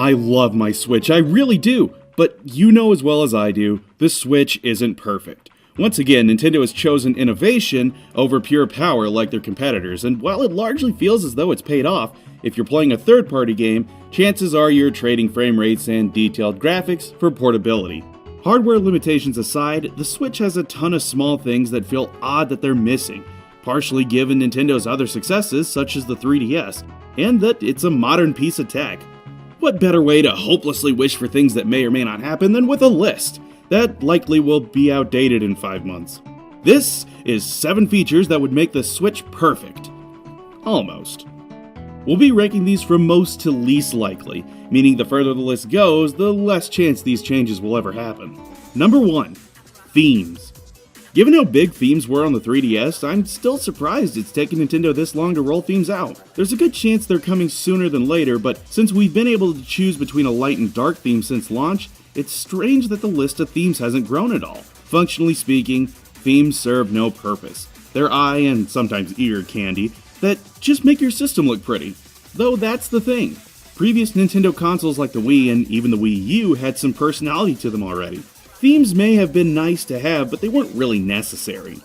I love my Switch, I really do, but you know as well as I do, the Switch isn't perfect. Once again, Nintendo has chosen innovation over pure power like their competitors, and while it largely feels as though it's paid off, if you're playing a third-party game, chances are you're trading frame rates and detailed graphics for portability. Hardware limitations aside, the Switch has a ton of small things that feel odd that they're missing, partially given Nintendo's other successes such as the 3DS, and that it's a modern piece of tech. What better way to hopelessly wish for things that may or may not happen than with a list? That likely will be outdated in 5 months. This is 7 features that would make the Switch perfect. Almost. We'll be ranking these from most to least likely, meaning the further the list goes, the less chance these changes will ever happen. Number 1. Themes. Given how big themes were on the 3DS, I'm still surprised it's taken Nintendo this long to roll themes out. There's a good chance they're coming sooner than later, but since we've been able to choose between a light and dark theme since launch, it's strange that the list of themes hasn't grown at all. Functionally speaking, themes serve no purpose. They're eye and sometimes ear candy that just make your system look pretty. Though that's the thing. Previous Nintendo consoles like the Wii and even the Wii U had some personality to them already. Themes may have been nice to have, but they weren't really necessary.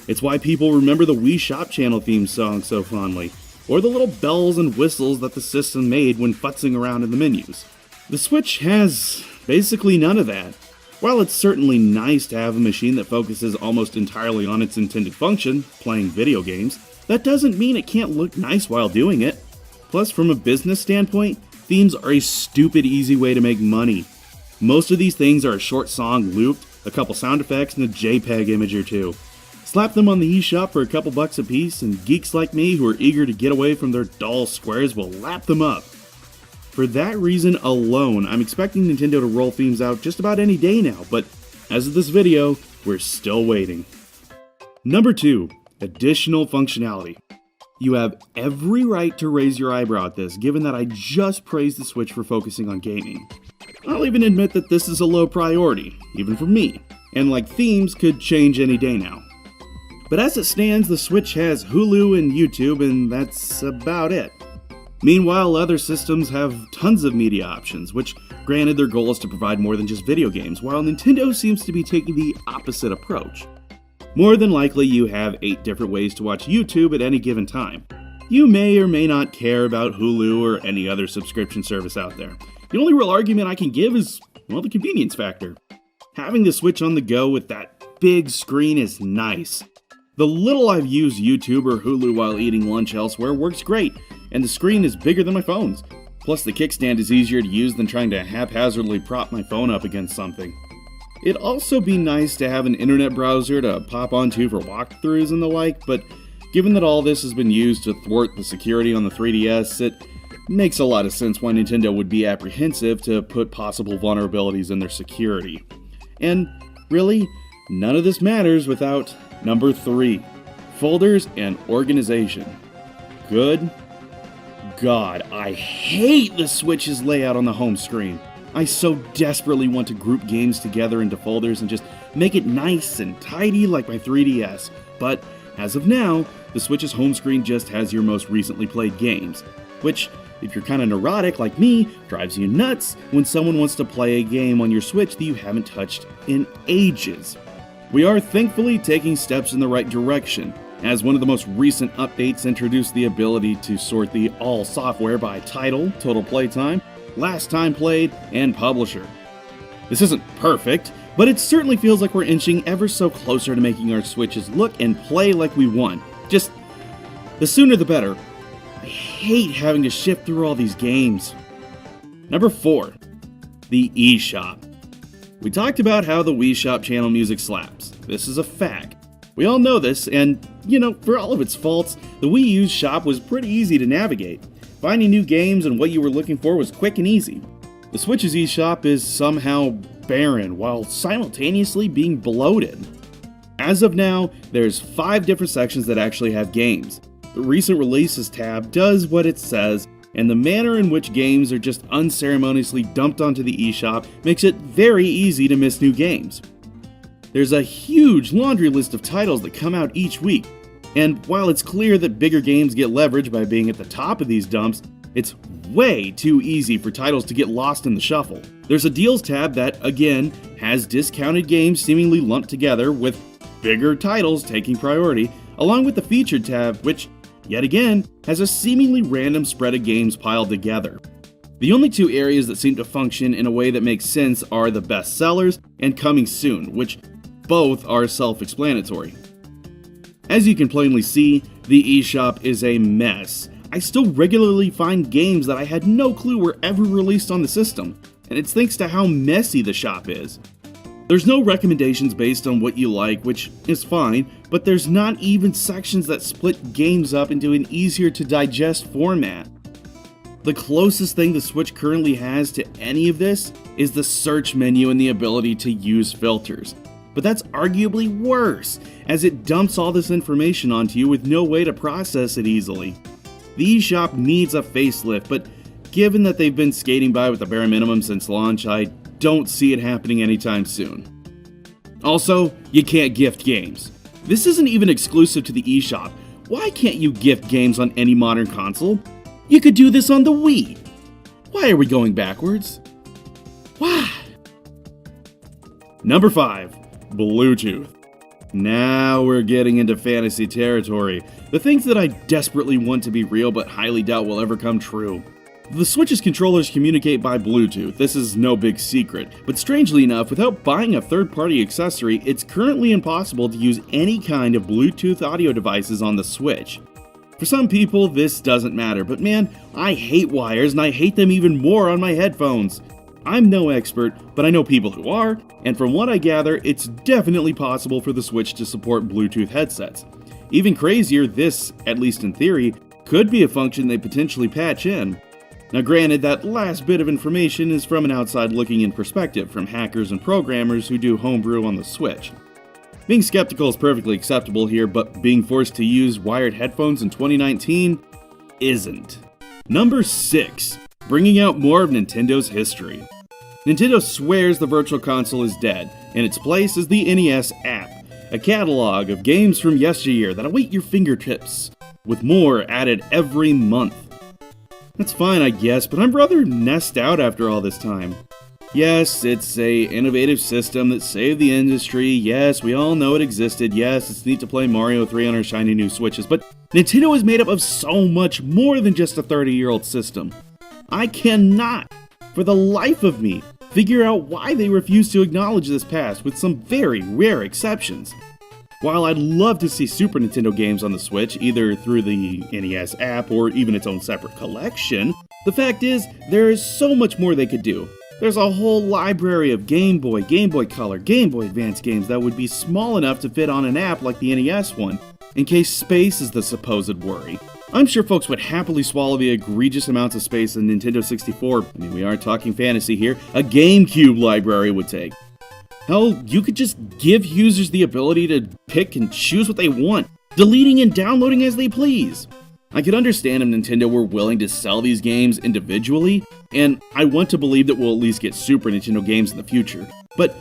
It's why people remember the Wii Shop Channel theme song so fondly, or the little bells and whistles that the system made when futzing around in the menus. The Switch has basically none of that. While it's certainly nice to have a machine that focuses almost entirely on its intended function, playing video games, that doesn't mean it can't look nice while doing it. Plus, from a business standpoint, themes are a stupid easy way to make money. Most of these things are a short song looped, a couple sound effects, and a JPEG image or two. Slap them on the eShop for a couple bucks a piece, and geeks like me who are eager to get away from their dull squares will lap them up. For that reason alone, I'm expecting Nintendo to roll themes out just about any day now, but as of this video, we're still waiting. Number 2. Additional functionality. You have every right to raise your eyebrow at this, given that I just praised the Switch for focusing on gaming. I'll even admit that this is a low priority, even for me, and like themes could change any day now. But as it stands, the Switch has Hulu and YouTube, and that's about it. Meanwhile, other systems have tons of media options, which granted their goal is to provide more than just video games, while Nintendo seems to be taking the opposite approach. More than likely, you have 8 different ways to watch YouTube at any given time. You may or may not care about Hulu or any other subscription service out there. The only real argument I can give is, well, the convenience factor. Having the Switch on the go with that big screen is nice. The little I've used YouTube or Hulu while eating lunch elsewhere works great, and the screen is bigger than my phone's. Plus the kickstand is easier to use than trying to haphazardly prop my phone up against something. It'd also be nice to have an internet browser to pop onto for walkthroughs and the like, but given that all this has been used to thwart the security on the 3DS, it makes a lot of sense why Nintendo would be apprehensive to put possible vulnerabilities in their security. And really, none of this matters without number 3, folders and organization. Good God, I hate the Switch's layout on the home screen. I so desperately want to group games together into folders and just make it nice and tidy like my 3DS, but as of now, the Switch's home screen just has your most recently played games, which, if you're kinda neurotic like me, drives you nuts when someone wants to play a game on your Switch that you haven't touched in ages. We are thankfully taking steps in the right direction, as one of the most recent updates introduced the ability to sort the all software by title, total playtime, last time played, and publisher. This isn't perfect, but it certainly feels like we're inching ever so closer to making our Switches look and play like we want. Just, the sooner the better. I hate having to shift through all these games. Number 4, the eShop. We talked about how the Wii Shop Channel music slaps. This is a fact. We all know this, and, for all of its faults, the Wii U's shop was pretty easy to navigate. Finding new games and what you were looking for was quick and easy. The Switch's eShop is somehow barren while simultaneously being bloated. As of now, there's 5 different sections that actually have games. The Recent Releases tab does what it says, and the manner in which games are just unceremoniously dumped onto the eShop makes it very easy to miss new games. There's a huge laundry list of titles that come out each week, and while it's clear that bigger games get leverage by being at the top of these dumps, It's way too easy for titles to get lost in the shuffle. There's a deals tab that, again, has discounted games seemingly lumped together with bigger titles taking priority, along with the featured tab, which, yet again, has a seemingly random spread of games piled together. The only two areas that seem to function in a way that makes sense are the best sellers and coming soon, which both are self-explanatory. As you can plainly see, the eShop is a mess. I still regularly find games that I had no clue were ever released on the system, and it's thanks to how messy the shop is. There's no recommendations based on what you like, which is fine, but there's not even sections that split games up into an easier to digest format. The closest thing the Switch currently has to any of this is the search menu and the ability to use filters. But that's arguably worse, as it dumps all this information onto you with no way to process it easily. The eShop needs a facelift, but given that they've been skating by with the bare minimum since launch, I don't see it happening anytime soon. Also, you can't gift games. This isn't even exclusive to the eShop. Why can't you gift games on any modern console? You could do this on the Wii. Why are we going backwards? Why? Number 5. Bluetooth. Now we're getting into fantasy territory. The things that I desperately want to be real but highly doubt will ever come true. The Switch's controllers communicate by Bluetooth. This is no big secret, but strangely enough, without buying a third-party accessory, it's currently impossible to use any kind of Bluetooth audio devices on the Switch. For some people, this doesn't matter, but man, I hate wires and I hate them even more on my headphones. I'm no expert, but I know people who are, and from what I gather, it's definitely possible for the Switch to support Bluetooth headsets. Even crazier, this, at least in theory, could be a function they potentially patch in. Now granted, that last bit of information is from an outside looking in perspective from hackers and programmers who do homebrew on the Switch. Being skeptical is perfectly acceptable here, but being forced to use wired headphones in 2019 isn't. Number 6. Bringing out more of Nintendo's history. Nintendo swears the Virtual Console is dead. In its place is the NES App, a catalog of games from yesteryear that await your fingertips, with more added every month. That's fine, I guess, but I'm rather nessed out after all this time. Yes, it's a innovative system that saved the industry. Yes, we all know it existed. Yes, it's neat to play Mario 3 on our shiny new Switches, but Nintendo is made up of so much more than just a 30-year-old system. I cannot, for the life of me, figure out why they refuse to acknowledge this past, with some very rare exceptions. While I'd love to see Super Nintendo games on the Switch, either through the NES app or even its own separate collection, the fact is, there is so much more they could do. There's a whole library of Game Boy, Game Boy Color, Game Boy Advance games that would be small enough to fit on an app like the NES one, in case space is the supposed worry. I'm sure folks would happily swallow the egregious amounts of space a Nintendo 64, I mean we aren't talking fantasy here, a GameCube library would take. Hell, you could just give users the ability to pick and choose what they want, deleting and downloading as they please. I could understand if Nintendo were willing to sell these games individually, and I want to believe that we'll at least get Super Nintendo games in the future. But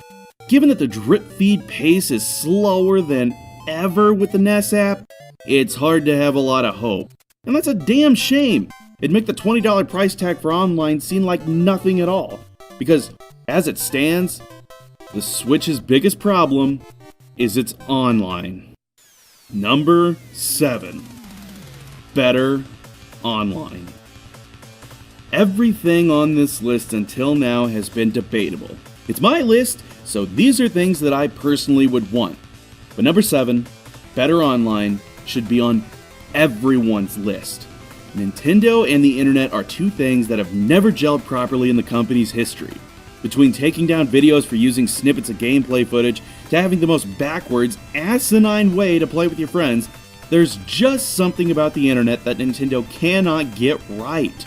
given that the drip feed pace is slower than ever with the NES app, it's hard to have a lot of hope. And that's a damn shame. It'd make the $20 price tag for online seem like nothing at all. Because, as it stands, the Switch's biggest problem is its online. Number 7. Better online. Everything on this list until now has been debatable. It's my list, so these are things that I personally would want. But number 7, better online, should be on everyone's list. Nintendo and the internet are two things that have never gelled properly in the company's history. Between taking down videos for using snippets of gameplay footage to having the most backwards, asinine way to play with your friends, there's just something about the internet that Nintendo cannot get right.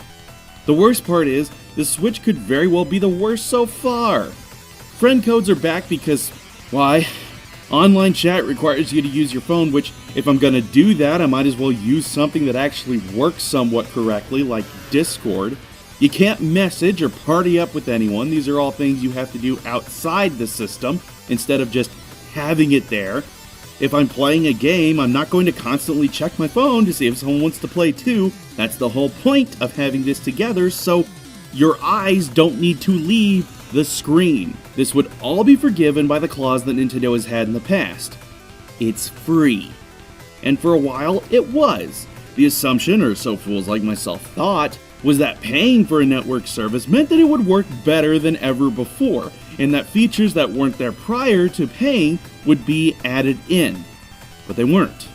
The worst part is, the Switch could very well be the worst so far. Friend codes are back because, why? Online chat requires you to use your phone, which, if I'm gonna do that, I might as well use something that actually works somewhat correctly, like Discord. You can't message or party up with anyone. These are all things you have to do outside the system, instead of just having it there. If I'm playing a game, I'm not going to constantly check my phone to see if someone wants to play too. That's the whole point of having this together, so your eyes don't need to leave the screen. This would all be forgiven by the clause that Nintendo has had in the past. It's free. And for a while, it was. The assumption, or so fools like myself thought, was that paying for a network service meant that it would work better than ever before, and that features that weren't there prior to paying would be added in. But they weren't.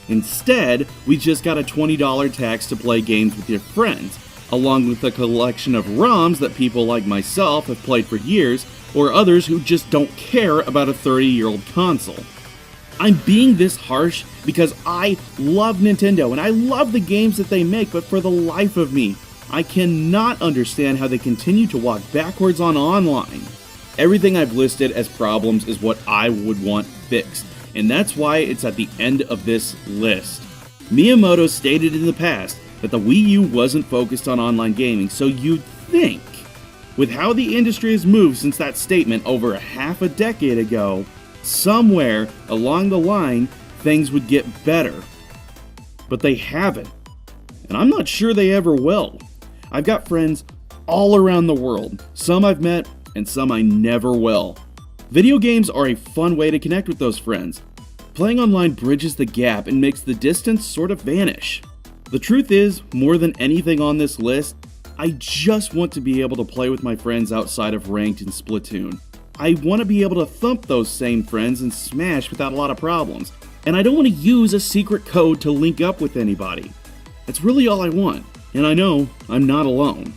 Instead, we just got a $20 tax to play games with your friends, along with a collection of ROMs that people like myself have played for years, or others who just don't care about a 30-year-old console. I'm being this harsh because I love Nintendo and I love the games that they make, but for the life of me, I cannot understand how they continue to walk backwards on online. Everything I've listed as problems is what I would want fixed, and that's why it's at the end of this list. Miyamoto stated in the past that the Wii U wasn't focused on online gaming, so you'd think, with how the industry has moved since that statement over a half a decade ago, somewhere along the line, things would get better. But they haven't. And I'm not sure they ever will. I've got friends all around the world. Some I've met, and some I never will. Video games are a fun way to connect with those friends. Playing online bridges the gap and makes the distance sort of vanish. The truth is, more than anything on this list, I just want to be able to play with my friends outside of Ranked and Splatoon. I want to be able to thump those same friends and Smash without a lot of problems. And I don't want to use a secret code to link up with anybody. That's really all I want. And I know I'm not alone.